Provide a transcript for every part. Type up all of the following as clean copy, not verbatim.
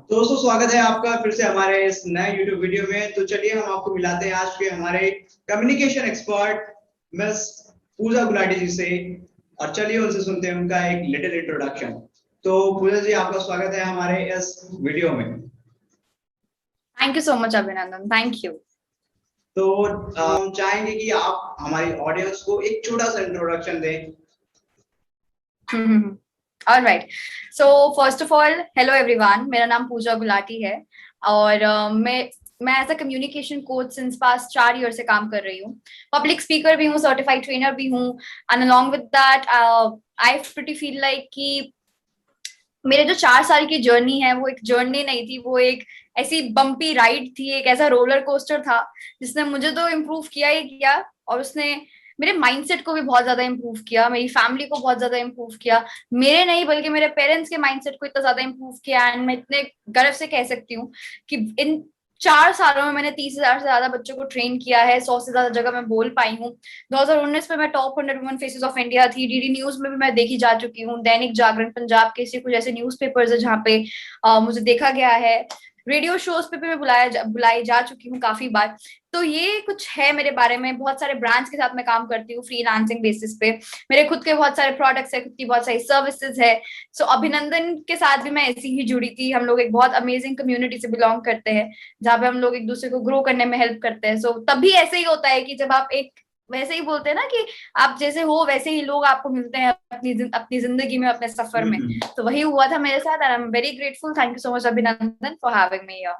तो दोस्तों स्वागत है आपका फिर से हमारे इस नए YouTube वीडियो में। तो चलिए हम आपको मिलाते हैं आज के हमारे कम्युनिकेशन एक्सपर्ट मिस पूजा गुलाटी जी से। और चलिए उनसे सुनते हैं उनका एक लिटिल इंट्रोडक्शन। तो पूजा जी आपका स्वागत है हमारे इस वीडियो में। थैंक यू सो मच अभिनंदन, थैंक यू। तो हम चाहेंगे कि आप हमारी ऑडियंस को एक छोटा सा इंट्रोडक्शन दें। Alright, so first of all hello everyone, मेरा नाम पूजा गुलाटी है और मैं as a communication coach since past 4 year से काम कर रही हूँ। पब्लिक स्पीकर भी हूँ, सर्टिफाइड ट्रेनर भी हूँ and along with that I pretty feel like कि मेरे जो 4 साल की जर्नी है वो एक जर्नी नहीं थी, वो एक ऐसी बम्पी राइड थी, एक ऐसा रोलर कोस्टर था जिसने मुझे तो इम्प्रूव किया ही किया और उसने मेरे माइंडसेट को भी बहुत ज्यादा इम्प्रूव किया, मेरी फैमिली को बहुत ज्यादा इम्प्रूव किया, मेरे नहीं बल्कि मेरे पेरेंट्स के माइंडसेट को इतना ज्यादा इम्प्रूव किया। एंड मैं इतने गर्व से कह सकती हूँ कि इन 4 सालों में मैंने 30,000 से ज्यादा बच्चों को ट्रेन किया है, 100 से ज्यादा जगह मैं बोल पाई हूँ। 2019 में मैं top 100 women faces of India थी, डीडी न्यूज में भी मैं देखी जा चुकी हूँ, दैनिक जागरण, पंजाब केसरी, कुछ ऐसे न्यूज़पेपर्स है जहाँ पे मुझे देखा गया है, रेडियो शोज पे भी मैं बुलाई जा चुकी हूँ काफी बार। तो ये कुछ है मेरे बारे में। बहुत सारे ब्रांड्स के साथ मैं काम करती हूँ फ्रीलांसिंग बेसिस पे, मेरे खुद के बहुत सारे प्रोडक्ट्स है, खुद की बहुत सारी सर्विसेज है। सो अभिनंदन के साथ भी मैं ऐसी ही जुड़ी थी। हम लोग एक बहुत अमेजिंग कम्युनिटी से बिलोंग करते हैं जहाँ पे हम लोग एक दूसरे को ग्रो करने में हेल्प करते हैं। सो तभी ऐसे ही होता है कि जब आप एक, वैसे ही बोलते हैं ना कि आप जैसे हो वैसे ही लोग आपको मिलते हैं अपनी जिंदगी में, अपने सफर में। तो वही हुआ था मेरे साथ and I am very grateful. Thank you so much Abhinandan for having me here.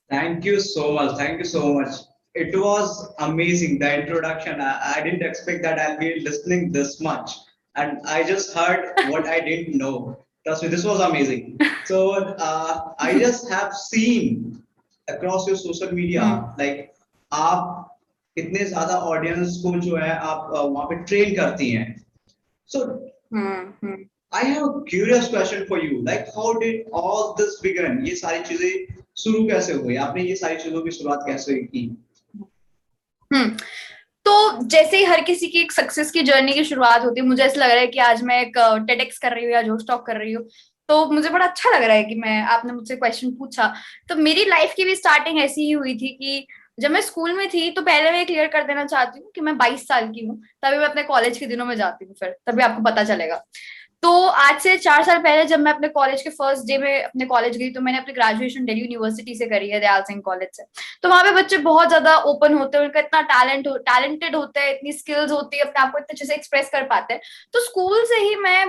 Thank you so much. Thank you so much. It was amazing, the introduction. I didn't expect that I'll be listening this much. And I just heard what I didn't know. Trust me, this was amazing. So I just have seen across your social media, like आप इतने ज्यादा audience को जो है आप वहाँ पे train करती हैं. So I have a curious question for you. Like, how did all this begin? ये सारी चीजें शुरू कैसे हुई? आपने ये सारी चीजों की शुरुआत कैसे की? तो जैसे ही हर किसी की एक सक्सेस की जर्नी की शुरुआत होती है, मुझे ऐसा लग रहा है कि आज मैं एक टेडेक्स कर रही हूँ या जोश टॉक कर रही हूँ, तो मुझे बड़ा अच्छा लग रहा है कि मैं, आपने मुझसे क्वेश्चन पूछा। तो मेरी लाइफ की भी स्टार्टिंग ऐसी ही हुई थी कि जब मैं स्कूल में थी, तो पहले मैं क्लियर कर देना चाहती हूँ कि मैं 22 साल की हूँ, तभी मैं अपने कॉलेज के दिनों में जाती हूँ, फिर तभी आपको पता चलेगा। तो आज से 4 साल पहले जब मैं अपने कॉलेज के फर्स्ट डे में अपने कॉलेज गई, तो मैंने अपनी ग्रेजुएशन दिल्ली यूनिवर्सिटी से करी है, दयाल सिंह कॉलेज से। तो वहां पे बच्चे बहुत ज्यादा ओपन होते हैं, उनका इतना टैलेंटेड होता है, इतनी स्किल्स होती है, अपने आप को इतने अच्छे से एक्सप्रेस कर पाते हैं। तो स्कूल से ही मैं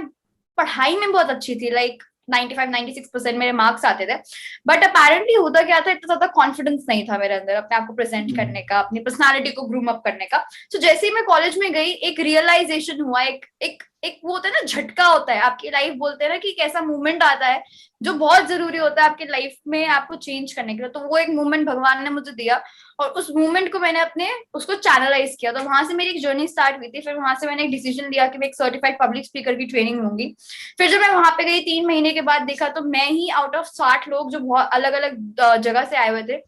पढ़ाई में बहुत अच्छी थी, लाइक 95-96% मेरे मार्क्स आते थे। बट अपेरेंटली होता क्या था, इतना ज्यादा कॉन्फिडेंस नहीं था मेरे अंदर अपने आप को प्रेजेंट करने का, अपनी पर्सनालिटी को ग्रूम अप करने का। तो जैसे ही मैं कॉलेज में गई, एक रियलाइजेशन हुआ, एक वो होता है ना, झटका होता है आपकी लाइफ, बोलते हैं ना कि एक ऐसा मूवमेंट आता है जो बहुत जरूरी होता है आपकी लाइफ में आपको चेंज करने के लिए। तो वो एक मूवमेंट भगवान ने मुझे दिया और उस मूवमेंट को मैंने अपने उसको चैनलाइज किया। तो वहां से मेरी एक जर्नी स्टार्ट हुई थी। फिर वहां से मैंने एक डिसीजन लिया कि मैं एक सर्टिफाइड पब्लिक स्पीकर की ट्रेनिंग लूंगी। फिर जब मैं वहां पे गई 3 महीने के बाद, देखा तो मैं ही आउट ऑफ 60 लोग जो बहुत अलग अलग जगह से आए हुए थे,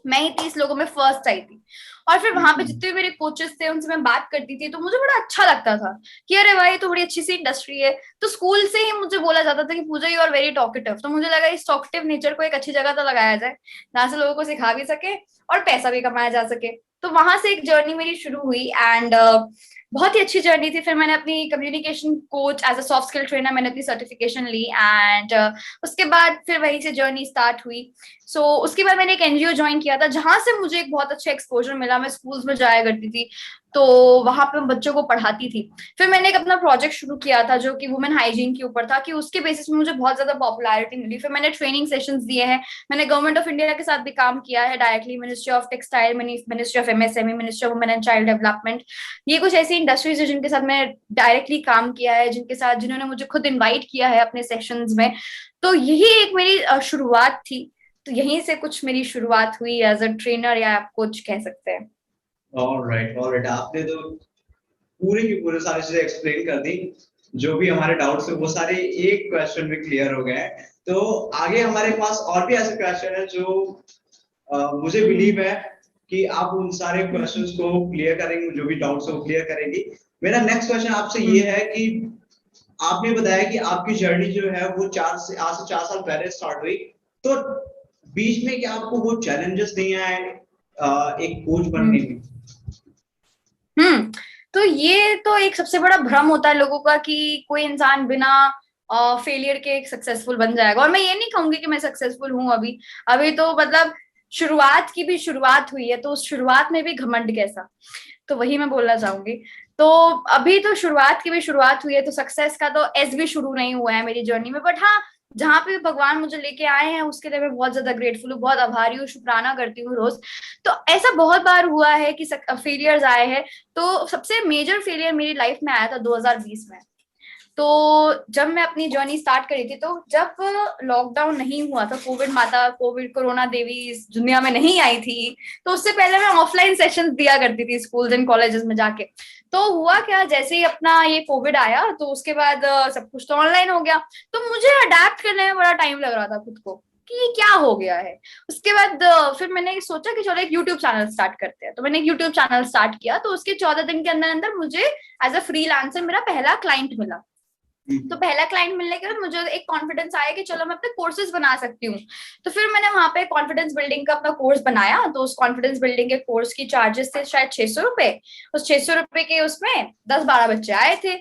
मैं ही 30 लोगों में फर्स्ट आई थी। और फिर वहां पे जितने भी मेरे कोचेस थे उनसे मैं बात करती थी, तो मुझे बड़ा अच्छा लगता था कि अरे भाई तो बड़ी अच्छी सी इंडस्ट्री है। तो स्कूल से ही मुझे बोला जाता था कि पूजा यू आर वेरी टॉकेटिव। तो मुझे लगा इस टॉकेटिव नेचर को एक अच्छी जगह तो लगाया जाए जहां से लोगों को सिखा भी सके और पैसा भी कमाया जा सके। तो वहां से एक जर्नी मेरी शुरू हुई एंड बहुत ही अच्छी जर्नी थी। फिर मैंने अपनी communication coach as a soft skill trainer मैंने अपनी सर्टिफिकेशन ली एंड उसके बाद फिर वहीं से जर्नी स्टार्ट हुई। सो उसके बाद मैंने एक एनजीओ ज्वाइन किया था जहां से मुझे एक बहुत अच्छा एक्सपोजर मिला। मैं स्कूल्स में जाया करती थी, तो वहां पे बच्चों को पढ़ाती थी। फिर मैंने एक अपना प्रोजेक्ट शुरू किया था जो कि वुमेन हाइजीन के ऊपर था, कि उसके बेसिस में मुझे बहुत ज्यादा पॉपुलैरिटी मिली। फिर मैंने ट्रेनिंग सेशंस दिए हैं, मैंने गवर्नमेंट ऑफ इंडिया के साथ भी काम किया है directly, ministry of textile, ministry of MSME, ministry of women and child development. ये कुछ ऐसी इंडस्ट्रीज है जिनके साथ मैं डायरेक्टली काम किया है, जिनके साथ जिन्होंने मुझे खुद इन्वाइट किया है अपने सेशंस में। तो यही एक मेरी शुरुआत थी। तो यहीं से कुछ मेरी शुरुआत हुई एज अ ट्रेनर, या आप कुछ कह सकते हैं। ऑलराइट, आपने तो पूरे की पूरे सारी चीजें एक्सप्लेन कर दी। जो भी हमारे डाउट्स है वो सारे एक क्वेश्चन में क्लियर हो गए। तो आगे हमारे पास और भी ऐसे क्वेश्चन है जो मुझे बिलीव है कि आप उन सारे क्वेश्चंस को क्लियर करेंगे, जो भी डाउट्स है वो क्लियर करेंगी। मेरा नेक्स्ट क्वेश्चन आपसे ये है कि आपने बताया कि आपकी जर्नी जो है वो आज से 4 साल पहले स्टार्ट हुई तो बीच में क्या आपको वो चैलेंजेस नहीं आए एक कोच बनने में? तो ये तो एक सबसे बड़ा भ्रम होता है लोगों का कि कोई इंसान बिना फेलियर के एक सक्सेसफुल बन जाएगा। और मैं ये नहीं कहूंगी कि मैं सक्सेसफुल हूं अभी। अभी तो मतलब शुरुआत की भी शुरुआत हुई है, तो उस शुरुआत में भी घमंड कैसा, तो वही मैं बोलना चाहूंगी। तो अभी तो शुरुआत की भी शुरुआत हुई है, तो सक्सेस का तो एस भी शुरू नहीं हुआ है मेरी जर्नी में। बट हाँ, जहां पे भगवान मुझे लेके आए हैं उसके लिए मैं बहुत ज्यादा ग्रेटफुल हूँ, बहुत आभारी हूँ, शुक्राना करती हूँ रोज। तो ऐसा बहुत बार हुआ है कि फेलियर्स आए हैं। तो सबसे मेजर फेलियर मेरी लाइफ में आया था 2020 में। तो जब मैं अपनी जर्नी स्टार्ट करी थी, तो जब लॉकडाउन नहीं हुआ था, कोविड कोरोना देवी इस दुनिया में नहीं आई थी, तो उससे पहले मैं ऑफलाइन सेशंस दिया करती थी स्कूल्स एंड कॉलेजेस में जाके। तो हुआ क्या, जैसे ही अपना ये कोविड आया तो उसके बाद सब कुछ तो ऑनलाइन हो गया। तो मुझे अडेप्ट करने में बड़ा टाइम लग रहा था खुद को कि ये क्या हो गया है। उसके बाद फिर मैंने सोचा कि चलो एक यूट्यूब चैनल स्टार्ट करते हैं। तो मैंने एक यूट्यूब चैनल स्टार्ट किया। तो उसके 14 दिन के अंदर अंदर मुझे एज अ फ्रीलांसर मेरा पहला क्लाइंट मिला। तो पहला क्लाइंट मिलने के बाद मुझे एक कॉन्फिडेंस आया कि चलो मैं अपने कोर्सेज बना सकती हूँ। तो फिर मैंने वहां पे कॉन्फिडेंस बिल्डिंग का अपना कोर्स बनाया। तो उस कॉन्फिडेंस बिल्डिंग के कोर्स की चार्जेस थे शायद 600 रुपए। उस 600 रुपए के उसमें 10-12 बच्चे आए थे।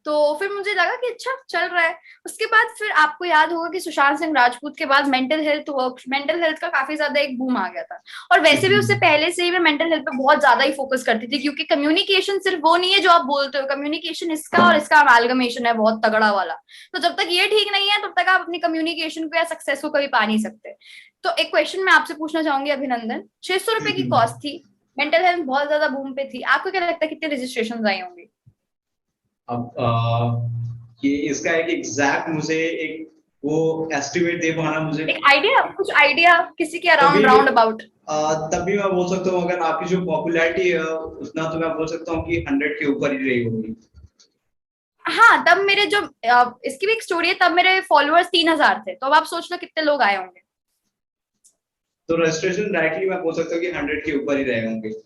तो फिर मुझे लगा कि अच्छा चल रहा है। उसके बाद फिर आपको याद होगा कि सुशांत सिंह राजपूत के बाद मेंटल हेल्थ का काफी ज्यादा एक बूम आ गया था। और वैसे भी उससे पहले से ही मैं मेंटल हेल्थ पे बहुत ज्यादा ही फोकस करती थी, क्योंकि कम्युनिकेशन सिर्फ वो नहीं है जो आप बोलते हो, कम्युनिकेशन इसका और इसका अमालगमेशन है बहुत तगड़ा वाला। तो जब तक ये ठीक नहीं है तब तक आप अपनी कम्युनिकेशन को या सक्सेस को कभी पा नहीं सकते। तो एक क्वेश्चन मैं आपसे पूछना चाहूंगी अभिनंदन, 600 रुपए की कॉस्ट थी, मेंटल हेल्थ बहुत ज्यादा बूम पे थी, आपको क्या लगता है कितने रजिस्ट्रेशन आई होंगी? अब ये इसका एक एग्जैक्ट मुझे एक वो एस्टिमेट दे पाना मुझे एक आइडिया, कुछ आइडिया किसी के तभी अराउंड राउंड अबाउट? तभी मैं बोल सकता हूँ, अगर आपकी जो पॉपुलैरिटी है उतना, तो मैं बोल सकता हूँ कि 100 के ऊपर ही रही होगी। हाँ, तब मेरे जो इसकी भी एक स्टोरी है, तब मेरे फॉलोअर्स 3000 थे। तो अब आप सोच लो कितने लोग आए होंगे। तो रजिस्ट्रेशन डायरेक्टली मैं बोल सकता हूँ कि 100 के ऊपर ही रहे होंगे।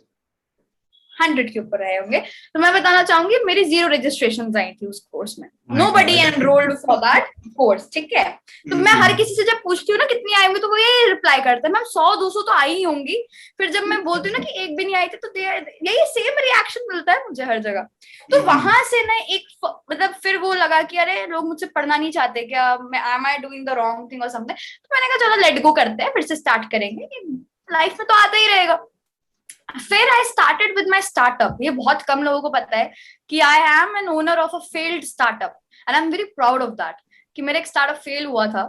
100 के ऊपर आए होंगे। तो मैं बताना चाहूंगी मेरी 0 रजिस्ट्रेशन आई थी उस कोर्स में। My nobody God. Enrolled for that course, ठीक है। तो मैं हर किसी से जब पूछती हूँ ना कितनी आई होंगी, तो वो ये रिप्लाई करता है मैम 100-200 तो आई ही होंगी। फिर जब मैं बोलती हूँ ना कि एक भी नहीं आई थी, तो यही सेम रिएक्शन मिलता है मुझे हर जगह। तो वहां से ना एक मतलब फिर वो लगा कि अरे लोग मुझसे पढ़ना नहीं चाहते क्या, मैं am I doing the wrong thing और समथिंग। तो मैंने कहा चलो लेट गो करते हैं, फिर से स्टार्ट करेंगे, लाइफ में तो आता ही रहेगा। फिर I started with my startup. ये बहुत कम लोगों को पता है कि I am an owner of a failed startup and I am very proud of that कि मेरा एक स्टार्टअप फेल हुआ था।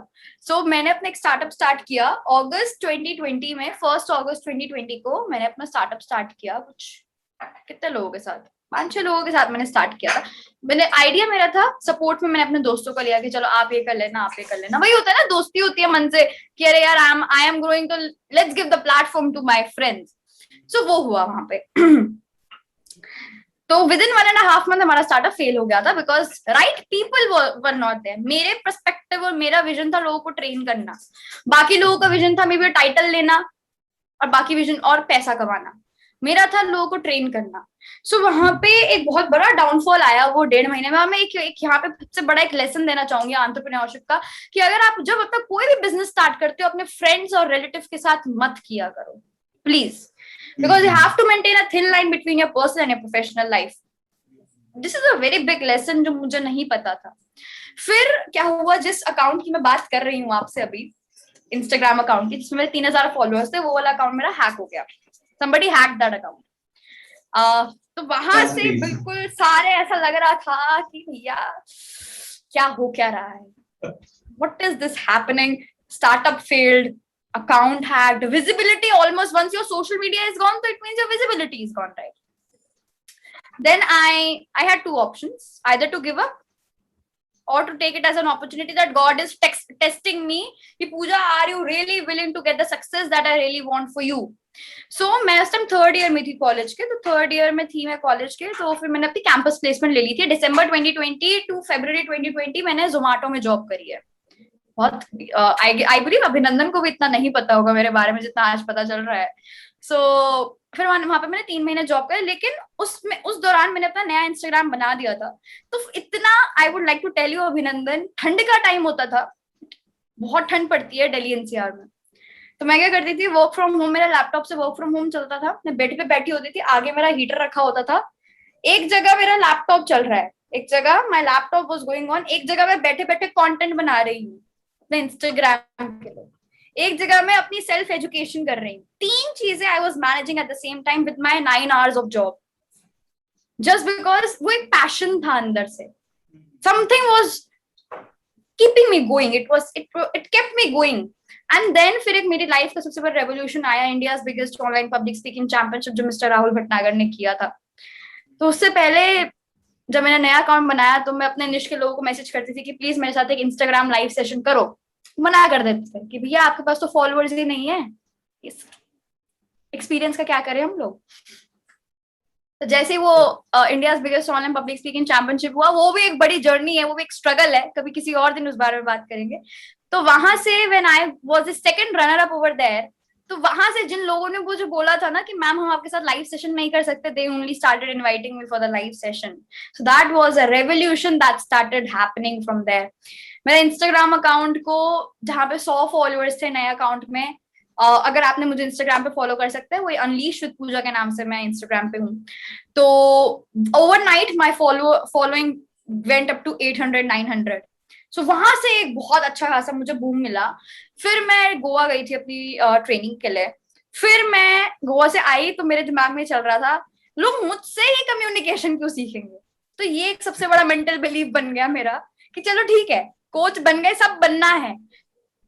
सो मैंने अपना एक स्टार्टअप स्टार्ट किया अगस्त 2020 में। 1 अगस्त 2020 को मैंने अपना स्टार्टअप स्टार्ट किया। कुछ कितने लोगों के साथ, 5-6 लोगों के साथ मैंने स्टार्ट किया था। मैंने आइडिया मेरा था, सपोर्ट में मैंने अपने दोस्तों को लिया कि चलो आप ये कर लेना, आप ये कर लेना। वही होता है ना, दोस्ती होती है मन से कि अरे यार आई एम ग्रोइंग, तो let's give the platform to my friends. So वो हुआ वहां पे। तो विद इन 1.5 मंथ हमारा स्टार्टअप फेल हो गया था, because right people were not there. मेरे पर्सपेक्टिव और मेरा विजन था लोगों को ट्रेन करना, बाकी लोगों का विजन था मे बी टाइटल लेना, और बाकी विजन और पैसा कमाना। मेरा था लोगों को ट्रेन करना। सो वहां पे एक बहुत बड़ा डाउनफॉल आया वो 1.5 महीने में। मैं एक यहाँ पे सबसे बड़ा एक लेसन देना चाहूंगी एंटरप्रेन्योरशिप का, कि अगर आप जब अपना कोई भी बिजनेस स्टार्ट करते हो अपने फ्रेंड्स और रिलेटिव के साथ मत किया करो please, because you have to maintain a thin line between your personal and your professional life. This is a very big lesson जो मुझे नहीं पता था। फिर क्या हुआ, जिस अकाउंट की मैं बात कर रही हूँ आपसे अभी, इंस्टाग्राम अकाउंट की जिसमें मेरे 3000 फॉलोअर्स थे, वो वाला अकाउंट मेरा हैक हो गया। somebody hacked that account। तो वहां से बिल्कुल सारे ऐसा लग रहा था कि भैया क्या हो क्या रहा है, what is this happening, startup failed, account hacked, visibility almost, once your social media is gone, so it means your visibility is gone, right? Then I had two options, either to give up or to take it as an opportunity that God is testing me कि पूजा, are you really willing to get the success that I really want for you? So मैं उस time 3rd year में थी college के। तो 3rd year में थी मैं कॉलेज के। तो फिर मैंने अपनी कैंपस प्लेसमेंट ले ली थी। दिसंबर 2020 टू फरवरी 2020 मैंने जोमेटो में जॉब करी है। बहुत आई बिलीव अभिनंदन को भी इतना नहीं पता होगा मेरे बारे में जितना आज पता चल रहा है। फिर वहां पे मैंने 3 महीने जॉब करी, लेकिन उस दौरान मैंने अपना नया इंस्टाग्राम बना दिया था। तो इतना I would like to tell you Abhinandan, ठंड का टाइम होता था, बहुत ठंड पड़ती है दिल्ली एनसीआर में। तो मैं क्या करती थी, वर्क फ्रॉम होम, मेरा लैपटॉप से वर्क फ्रॉम होम चलता था, मैं बेड पे बैठी होती थी, आगे मेरा हीटर रखा होता था, एक जगह मेरा लैपटॉप चल रहा है, एक जगह my laptop was going on, एक जगह मैं बैठे बैठे कंटेंट बना रही हूँ अपने इंस्टाग्राम के लिए, एक जगह मैं अपनी सेल्फ एजुकेशन कर रही हूँ। 3 चीजें I was managing at the same time with my 9 hours of job, just because वो एक पैशन था अंदर से, something was keeping me going, it kept me going. And then फिर एक मेरी लाइफ का सबसे बड़ा रेवोल्यूशन आया, India's biggest online public speaking championship जो मिस्टर राहुल भटनागर ने किया था। तो उससे पहले जब मैंने नया अकाउंट बनाया तो मैं अपने निश के लोगों को मैसेज करती थी कि प्लीज मेरे साथ एक इंस्टाग्राम लाइव सेशन करो, मना कर देते थे कि भैया आपके पास तो फॉलोअर्स ही नहीं है, इस एक्सपीरियंस का क्या करें हम लोग। तो जैसे ही वो India's biggest online public speaking championship हुआ, वो भी एक बड़ी जर्नी है, वो भी एक स्ट्रगल है, कभी किसी और दिन उस बारे में बात करेंगे। तो वहां से when I was the second runner up over there, तो वहां से जिन लोगों ने मुझे बोला था ना कि मैम हम आपके साथ लाइव सेशन नहीं कर सकते, they only started inviting me for the live session. So that was a revolution that started happening from there. मेरा इंस्टाग्राम अकाउंट को जहां पे 100 फॉलोअर्स थे नए अकाउंट में, अगर आपने मुझे इंस्टाग्राम पे फॉलो कर सकते हैं, वो अनलीश विद पूजा के नाम से मैं इंस्टाग्राम पे हूँ। तो overnight my following went up to 800 900। सो वहां से एक बहुत अच्छा खासा मुझे बूम मिला। फिर मैं गोवा गई थी अपनी ट्रेनिंग के लिए। फिर मैं गोवा से आई तो मेरे दिमाग में चल रहा था लोग मुझसे ही कम्युनिकेशन क्यों सीखेंगे। तो ये एक सबसे बड़ा मेंटल बिलीफ बन गया मेरा कि चलो ठीक है, कोच बन गए, सब बनना है,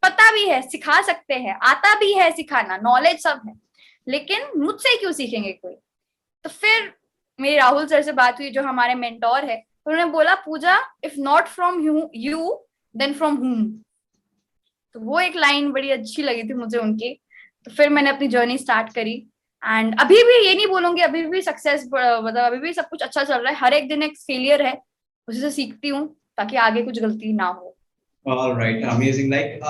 पता भी है, सिखा सकते हैं, आता भी है सिखाना, नॉलेज सब है, लेकिन मुझसे क्यों सीखेंगे कोई। तो फिर मेरी राहुल सर से बात हुई जो हमारे मेंटोर है, तो उन्होंने बोला Pooja if not from you then from whom. तो वो एक लाइन बड़ी अच्छी लगी थी मुझे उनकी। तो फिर मैंने अपनी जर्नी स्टार्ट करी एंड अभी भी ये नहीं बोलूंगी, अभी भी सक्सेस मतलब अभी भी सब कुछ अच्छा चल रहा है, हर एक दिन एक फेलियर है, उसी से सीखती हूँ ताकि आगे कुछ गलती ना हो। All right, amazing. लाइक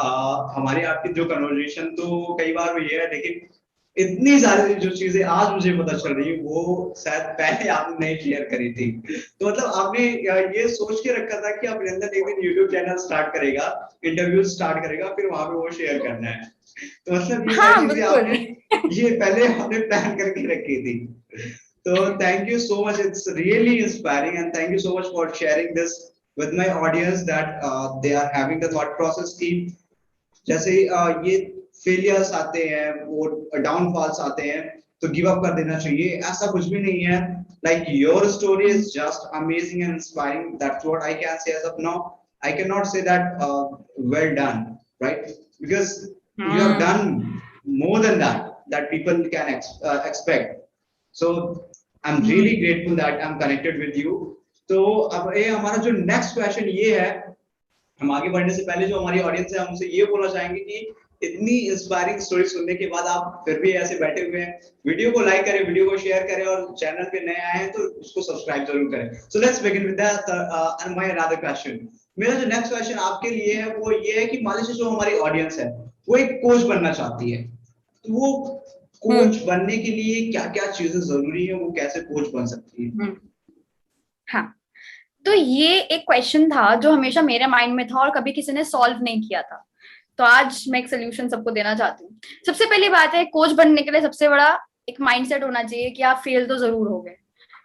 हमारी आपकी जो कन्वर्जेशन तो कई बार हुई है, लेकिन इतनी सारी जो चीजें आज मुझे पता चल रही है वो शायद पहले आपने नहीं शेयर करी थी। तो मतलब आपने ये सोच के रखा था कि आप अभिनंदन एक दिन यूट्यूब चैनल स्टार्ट करेगा, इंटरव्यू स्टार्ट करेगा, फिर वहां पे वो शेयर करना है। तो मतलब ये सारी हाँ चीजें बिल्कुल। आपने ये पहले आपने प्लान करके रखी थी। तो thank you so much, it's really inspiring and thank you so much for sharing this with my audience that they are having the thought process कि जैसे ये फेलियर्स आते हैं, वो डाउनफॉल्स आते हैं, तो गिव अप कर देना चाहिए, ऐसा कुछ भी नहीं है। Like your story is just amazing and inspiring, that's what I can say as of now. I can not say that well done, right, because you have done more than that people can expect. So I'm really grateful that I'm connected with you. तो अब ये हमारा जो next question ये है, हम आगे बढ़ने से पहले जो हमारी ऑडियंस है हमसे ये बोलना चाहेंगे कि इतनी इंस्पायरिंग स्टोरी सुनने के बाद आप फिर भी ऐसे बैठे हुए हैं, वीडियो को लाइक करें, वीडियो को शेयर करें, और चैनल पे नए आए हैं तो उसको सब्सक्राइब जरूर करें। So let's begin with that my another question. मेरा जो नेक्स्ट क्वेश्चन आपके लिए है वो ये है कि मान लीजिए जो हमारी ऑडियंस है वो एक कोच बनना चाहती है, तो वो कोच बनने के लिए क्या क्या चीजें जरूरी है, वो कैसे कोच बन सकती है? हाँ, तो ये एक क्वेश्चन था जो हमेशा मेरे माइंड में था और कभी किसी ने सॉल्व नहीं किया था, तो आज मैं एक सोल्यूशन सबको देना चाहती हूँ। सबसे पहली बात है, कोच बनने के लिए सबसे बड़ा एक माइंडसेट होना चाहिए कि आप फेल तो जरूर हो गए।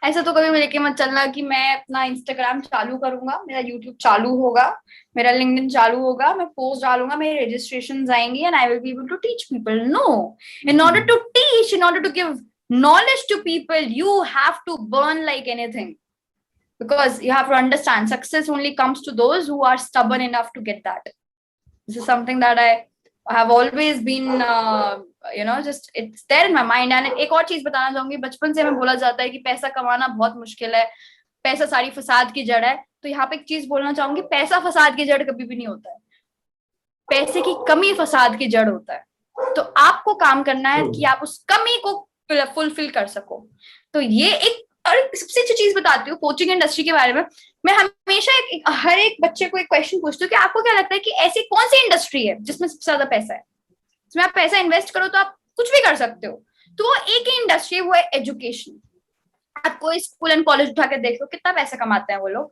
ऐसा तो कभी लेके मत चलना कि मैं अपना इंस्टाग्राम चालू करूंगा, मेरा यूट्यूब चालू होगा, मेरा लिंक्डइन चालू होगा, मैं पोस्ट डालूंगा, मेरी रजिस्ट्रेशन आएंगी and I will be able to teach people. No, in order to teach, in order to give knowledge to people, you have to burn like anything, because you have to understand success only comes to those who are stubborn enough to get that. This is something that I have always been just it's there in my mind. And एक और चीज बताना चाहूंगी, बचपन से हमें बोला जाता है कि पैसा कमाना बहुत मुश्किल है, पैसा सारी फसाद की जड़ है। तो यहाँ पे एक चीज बोलना चाहूंगी, पैसा फसाद की जड़ कभी भी नहीं होता है, पैसे की कमी फसाद की जड़ होता है। तो आपको काम करना है कि आप उस कमी को फुलफिल कर सको। तो ये एक, और सबसे अच्छी चीज बताती हूँ कोचिंग इंडस्ट्री के बारे में। मैं हमेशा हर एक बच्चे को एक क्वेश्चन पूछती हूँ कि आपको क्या लगता है कि ऐसी कौन सी इंडस्ट्री है जिसमें सबसे ज्यादा पैसा है, जिसमें आप पैसा इन्वेस्ट करो तो आप कुछ भी कर सकते हो। तो वो एक ही इंडस्ट्री है, वो है एजुकेशन। आप कोई स्कूल एंड कॉलेज उठा के देख लो, कितना पैसा कमाते हैं वो लोग।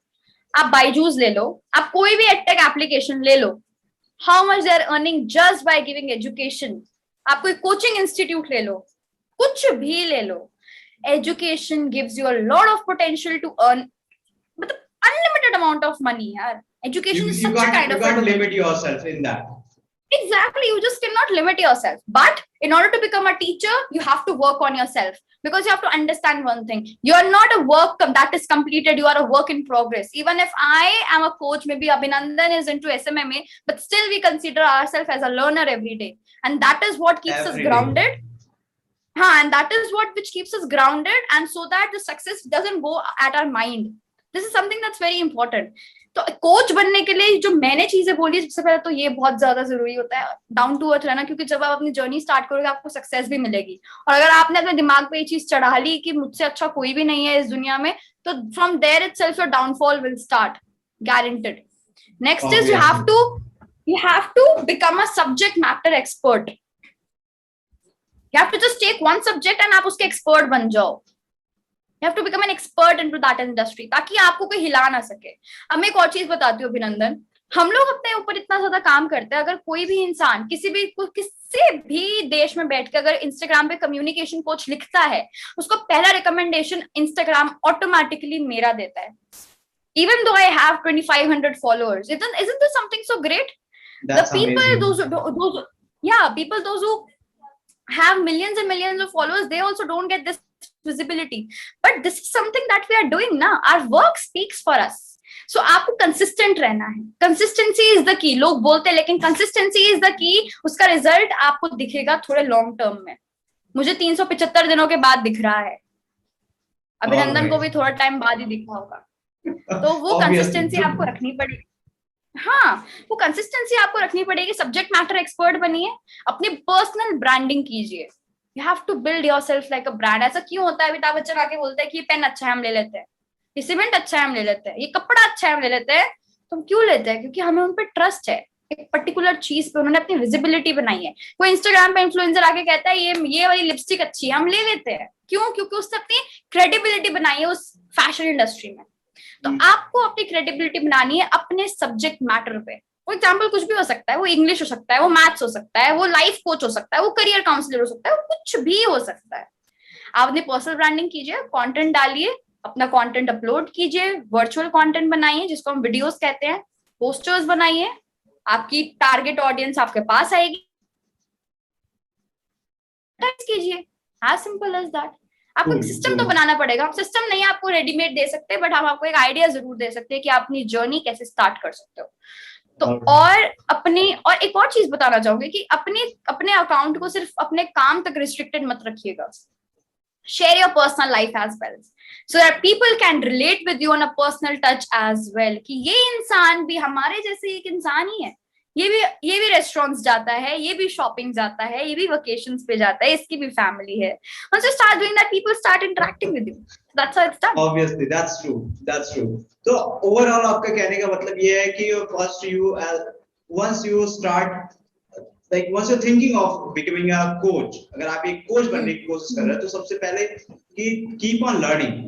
आप बायजूस ले लो, आप कोई भी एडटेक एप्लीकेशन ले लो, how much they are earning just by giving education. आप कोई कोचिंग इंस्टीट्यूट ले लो, कुछ भी ले लो, education gives you a lot of potential to earn मतलब unlimited amount of money यार. Education is such a kind you of can't limit yourself in that. Exactly, you just cannot limit yourself. But in order to become a teacher, you have to work on yourself, because you have to understand one thing: you are not a work that is completed, you are a work in progress. Even if I am a coach, maybe Abhinandan is into SMMA, but still we consider ourselves as a learner every day, and that is what keeps us grounded. And that is what which keeps us grounded, and so that the success doesn't go at our mind. This is something that's very important. तो coach बनने के लिए जो मैंने चीजें बोली, सबसे पहले तो ये बहुत ज्यादा जरूरी होता है डाउन टू अर्थ रहना, क्योंकि जब आप अपनी जर्नी स्टार्ट करोगे आपको सक्सेस भी मिलेगी. और अगर आपने अपने दिमाग पे ये चीज चढ़ा ली कि मुझसे अच्छा कोई भी नहीं है इस दुनिया में, तो from there itself your downfall will start, guaranteed. Next is you have to become a subject matter expert. You have to just take one subject and आप उसके expert बन जाओ. You have to become an expert into that industry, ताकि आपको कोई हिला ना सके. अब मैं एक और चीज बताती हूँ अभिनंदन, हम लोग अपने ऊपर इतना ज्यादा काम करते हैं. अगर कोई भी इंसान किसी भी देश में बैठ के अगर इंस्टाग्राम पे कम्युनिकेशन कोच लिखता है, उसको पहला रिकमेंडेशन इंस्टाग्राम ऑटोमेटिकली मेरा देता है. Even though I have 2,500 followers, isn't this something so great? That's the people amazing. those who have millions and millions of followers, they also don't get this visibility. But this is something that we are doing now. Our work speaks for us. So आपको consistent रहना है. Consistency is the key. लोग बोलते हैं, लेकिन consistency is the key. उसका result आपको दिखेगा थोड़े लॉन्ग टर्म में. मुझे 375 दिनों के बाद दिख रहा है, अभिनंदन को भी थोड़ा टाइम बाद ही दिखा होगा. तो वो कंसिस्टेंसी आपको रखनी पड़ेगी. हाँ, वो कंसिस्टेंसी आपको रखनी पड़ेगी. सब्जेक्ट मैटर एक्सपर्ट बनिए, अपनी पर्सनल ब्रांडिंग कीजिए. You have to build yourself like a brand. ऐसा क्यों होता है? अमिताभ बच्चन आके बोलते हैं कि ये पेन अच्छा है हम ले लेते हैं, ये सीमेंट अच्छा है हम ले लेते हैं, ये कपड़ा अच्छा है हम ले लेते हैं. तो हम क्यों लेते हैं? क्योंकि हमें उन पर ट्रस्ट है. एक पर्टिकुलर चीज पे उन्होंने अपनी विजिबिलिटी बनाई है. कोई इंस्टाग्राम पे इन्फ्लुएंसर आके कहता है ये वाली लिपस्टिक अच्छी है, हम ले लेते हैं. क्यों? क्योंकि उसने अपनी क्रेडिबिलिटी बनाई है उस फैशन इंडस्ट्री में. तो आपको अपनी क्रेडिबिलिटी बनानी है अपने सब्जेक्ट मैटर पे. फॉर एग्जाम्पल कुछ भी हो सकता है, वो इंग्लिश हो सकता है, वो मैथ्स हो सकता है, वो लाइफ कोच हो सकता है, वो करियर काउंसलर हो सकता है, वो कुछ भी हो सकता है. आप अपनी पर्सनल ब्रांडिंग कीजिए, कंटेंट डालिए, अपना कंटेंट अपलोड कीजिए, वर्चुअल कंटेंट बनाइए जिसको हम वीडियोस कहते हैं, पोस्टर्स बनाइए, आपकी टारगेट ऑडियंस आपके पास आएगी, कीजिए. As simple as that. आपको एक सिस्टम तो बनाना पड़ेगा. हम सिस्टम नहीं आपको रेडीमेड दे सकते, बट हम आपको एक आइडिया जरूर दे सकते हैं कि आप अपनी जर्नी कैसे स्टार्ट कर सकते हो. तो और एक और चीज बताना चाहूंगी कि अपने अकाउंट को सिर्फ अपने काम तक रिस्ट्रिक्टेड मत रखिएगा. Share your personal life as well, so that people can relate with you on a personal touch as well. कि ये इंसान भी हमारे जैसे एक इंसान ही है. ये भी रेस्टोरेंट्स जाता है, ये भी शॉपिंग जाता है, ये भी वेकेशंस पे जाता है, इसकी भी फैमिली है. Once you start doing that, people start interacting with you. That's how it's done. Obviously, that's true. So overall आपका कहने का मतलब ये है कि once you start, like once you're thinking of becoming a coach, अगर आप एक कोच बनने की कोशिश कर रहे हैं, तो सबसे पहले कि keep on learning.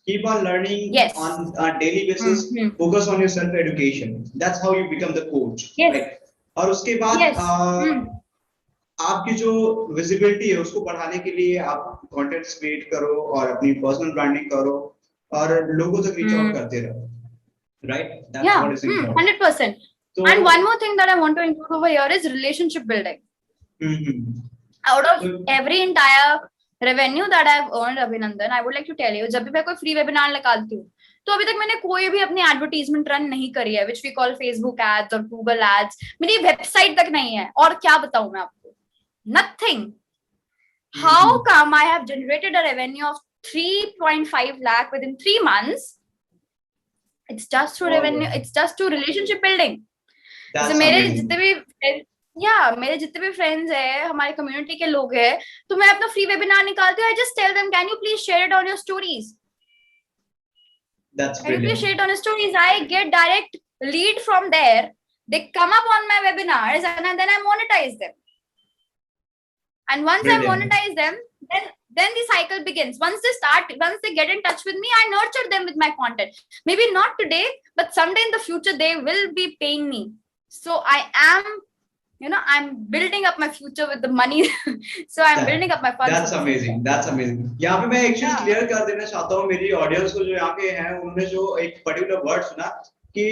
Yes. On a daily basis. Focus on your self education. That's how you become the coach. Yes. Right? और उसके बाद आपकी जो विजिबिलिटी है उसको बढ़ाने के लिए आप कंटेंट्स क्रिएट करो और अपनी पर्सनल ब्रांडिंग करो और लोगों तक रीच आउट करते रहो. Right? That's what is important. 100%. So, and one more thing that I want to include over here is relationship building. Out of every entire revenue that I've earned, Abhinandan, I would like to tell you, जब भी मैं कोई free webinar निकालती हूँ, तो अभी तक मैंने कोई भी अपनी एडवर्टीजमेंट रन नहीं करी है, which we call Facebook ads और Google ads. मेरी वेबसाइट तक नहीं है. और क्या बताऊं मैं आपको? Nothing. How come I have generated a revenue of 3.5 lakh within 3 months? It's just through revenue. It's just through relationship building. So मेरे जितने भी फ्रेंड्स है, हमारे कम्युनिटी के लोग हैं, तो मैं अपना फ्री वेबिनार निकालती हूँ. I just tell them, can you please share it on your stories? That's brilliant. Can you please share it on your stories? I get direct lead from there. They come up on my webinars and then I monetize them. And once I monetize them, then the cycle begins. Once they get in touch with me, I nurture them with my content. Maybe not today, but someday in the future, they will be paying me. So I am, I'm building up my future with the money. So I'm building up my funds. That's amazing. That's amazing. यहाँ पे मैं एक चीज Yeah. Clear कर देना चाहता हूँ मेरी ऑडियंस को जो यहाँ पे हैं उन्होंने जो एक पर्टिकुलर वर्ड सुना कि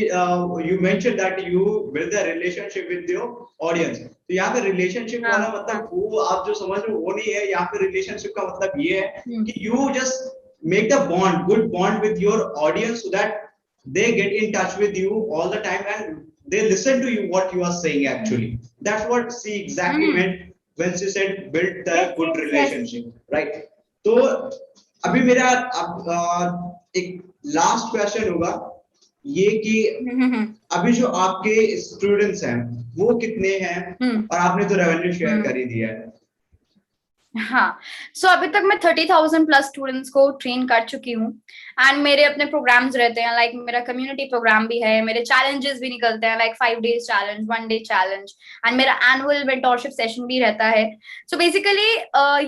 you mentioned that you build a relationship with your audience. तो यहाँ पे रिलेशनशिप वाला मतलब वो आप जो समझ रहे हो वो नहीं है. यहाँ पे रिलेशनशिप का मतलब ये है कि you just make the bond, good bond with your audience so that they get in touch with you all the time and they listen to you what you are saying actually. That's what she exactly meant when she said build the good relationship, right? तो अभी मेरा एक last question होगा ये कि अभी जो आपके स्टूडेंट्स हैं वो कितने हैं और आपने तो रेवेन्यू शेयर कर ही दिया है. हाँ, सो अभी तक मैं 30,000 प्लस स्टूडेंट्स को ट्रेन कर चुकी हूँ. एंड मेरे अपने प्रोग्राम्स रहते हैं, लाइक मेरा कम्युनिटी प्रोग्राम भी है, मेरे चैलेंजेस भी निकलते हैं, like 5 days challenge, 1 day challenge, and मेरा एनुअल मेंटोरशिप सेशन भी रहता है. सो बेसिकली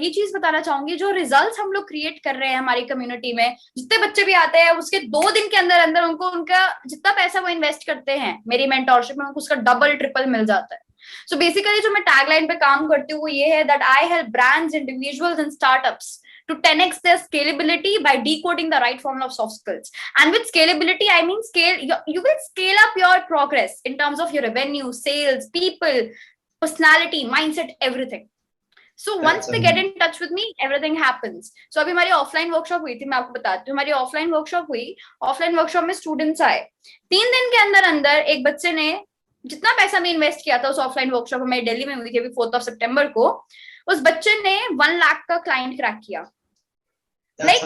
ये चीज बताना चाहूंगी, जो रिजल्ट्स हम लोग क्रिएट कर रहे हैं हमारी कम्युनिटी में, जितने बच्चे भी आते हैं उसके 2 दिन के अंदर अंदर उनको उनका जितना पैसा वो इन्वेस्ट करते हैं मेरी मेंटोरशिप में, उनको उसका डबल ट्रिपल मिल जाता है. So basically जो मैं टैगलाइन पे काम करती हूँ वो ये है that I help brands, individuals and startups to 10x their scalability by decoding the right formula of soft skills. And with scalability, I mean you will scale up your progress in terms of your revenue, sales, people, personality, mindset, everything. So once they get in touch with me, everything happens. So अभी हमारी offline workshop हुई थी, मैं आपको बताती हूँ. हमारी offline workshop हुई, ऑफलाइन वर्कशॉप में स्टूडेंट्स आए, 3 दिन के अंदर अंदर एक बच्चे ने जितना पैसा मैं इन्वेस्ट किया था उस ऑफलाइन वर्कशॉप में, मैं दिल्ली में हुई थी अभी 4 सितंबर को, उस बच्चे ने 1 लाख का क्लाइंट क्रैक किया. Like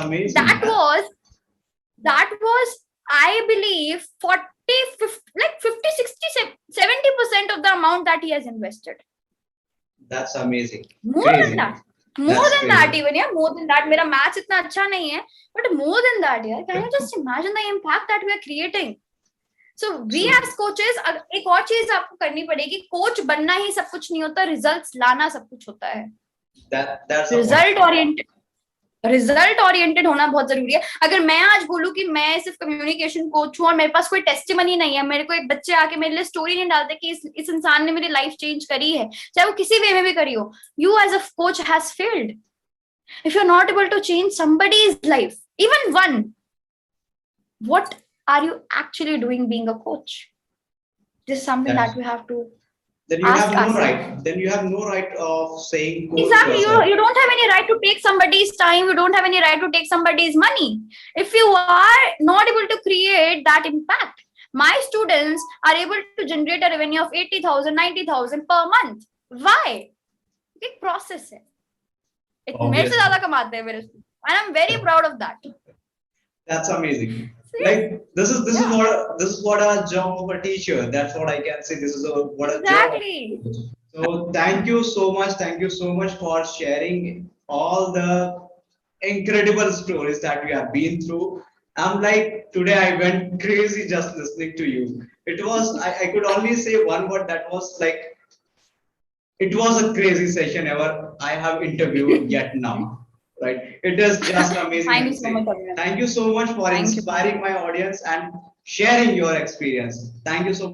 that was I believe 40, 50, like 50, 60, 70% of the amount that he has invested. That's amazing. More than that. More than that even, yeah, more than that. मेरा मैथ्स इतना अच्छा नहीं है, but more than that, yeah. Can you just imagine the impact that we are creating? So we as coaches, एक और चीज आपको करनी पड़ेगी, कोच बनना ही सब कुछ नहीं होता, रिजल्ट्स लाना सब कुछ होता है. रिजल्ट ओरिएंटेड होना बहुत जरूरी है. अगर मैं आज बोलूं कि मैं सिर्फ कम्युनिकेशन कोच हूं और मेरे पास कोई टेस्टिमनी नहीं है, मेरे को एक बच्चे आके मेरे लिए स्टोरी नहीं डालते कि इस इंसान ने मेरी लाइफ चेंज करी है, चाहे वो किसी वे में भी करी हो, you as a coach has failed. If you are not able to change somebody's life, even one, what are you actually doing being a coach? This is something that we have to then you have no right. Then you have no right of saying coach. Exactly. You don't have any right to take somebody's time. You don't have any right to take somebody's money. If you are not able to create that impact, my students are able to generate a revenue of 80,000, 90,000 per month. Why? एक process है. मेरे से ज़्यादा कमाते हैं मेरे students. And I'm very proud of that. That's amazing. Like this is what a job of a teacher. That's what I can say. This is what a exactly. job. So thank you so much for sharing all the incredible stories that we have been through. I'm like today I went crazy just listening to you. It was I could only say one word, that was like it was a crazy session ever I have interviewed yet now. Right, it is just amazing. Thank you so much for inspiring my audience and sharing your experience. Thank you so much.